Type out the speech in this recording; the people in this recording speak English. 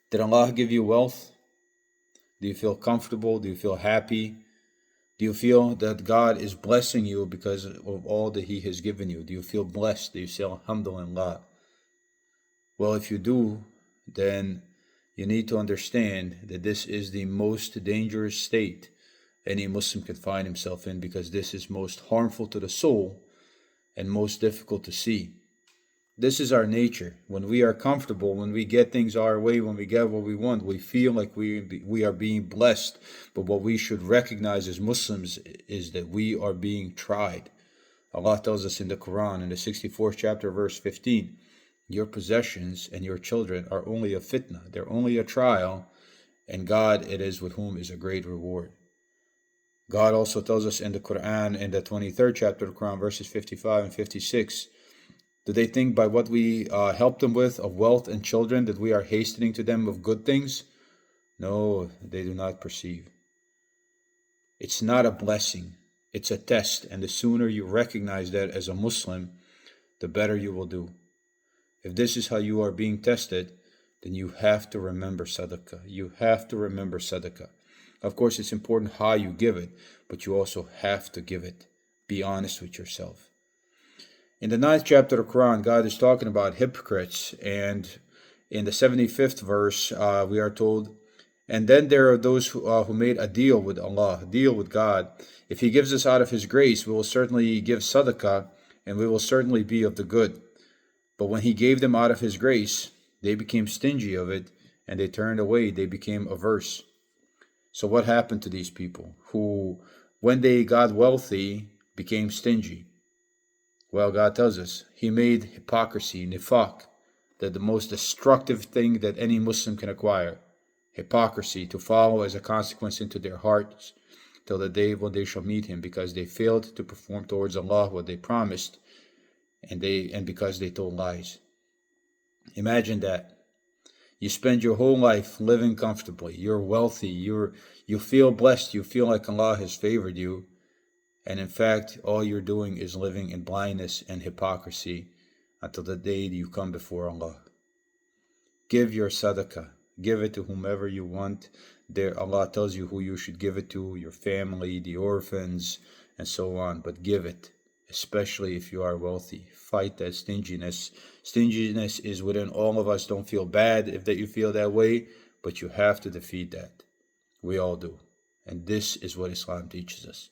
Did Allah give you wealth? Do you feel comfortable? Do you feel happy? Do you feel that God is blessing you because of all that He has given you? Do you feel blessed? Do you say Alhamdulillah? Well, if you do, then you need to understand that this is the most dangerous state any Muslim can find himself in, because this is most harmful to the soul and most difficult to see. This is our nature. When we are comfortable, when we get things our way, when we get what we want, we feel like we are being blessed. But what we should recognize as Muslims is that we are being tried. Allah tells us in the Quran, in the 64th chapter, verse 15, your possessions and your children are only a fitna. They're only a trial, and God it is with whom is a great reward. God also tells us in the Quran, in the 23rd chapter of the Quran, verses 55 and 56, do they think by what we help them with of wealth and children that we are hastening to them of good things? No, they do not perceive. It's not a blessing. It's a test. And the sooner you recognize that as a Muslim, the better you will do. If this is how you are being tested, then you have to remember sadaqah. You have to remember sadaqah. Of course, it's important how you give it, but you also have to give it. Be honest with yourself. In the 9th chapter of the Quran, God is talking about hypocrites, and in the 75th verse, we are told, and then there are those who made a deal with Allah, a deal with God. If He gives us out of His grace, we will certainly give sadaqah, and we will certainly be of the good. But when He gave them out of His grace, they became stingy of it, and they turned away, they became averse. So what happened to these people who, when they got wealthy, became stingy? Well, God tells us He made hypocrisy, nifaq, that the most destructive thing that any Muslim can acquire. Hypocrisy to follow as a consequence into their hearts till the day when they shall meet Him, because they failed to perform towards Allah what they promised, and because they told lies. Imagine that. You spend your whole life living comfortably. You're wealthy. You feel blessed. You feel like Allah has favored you. And in fact, all you're doing is living in blindness and hypocrisy until the day you come before Allah. Give your sadaqah. Give it to whomever you want. There, Allah tells you who you should give it to, your family, the orphans, and so on. But give it, especially if you are wealthy. Fight that stinginess. Stinginess is within all of us. Don't feel bad if that you feel that way, but you have to defeat that. We all do. And this is what Islam teaches us.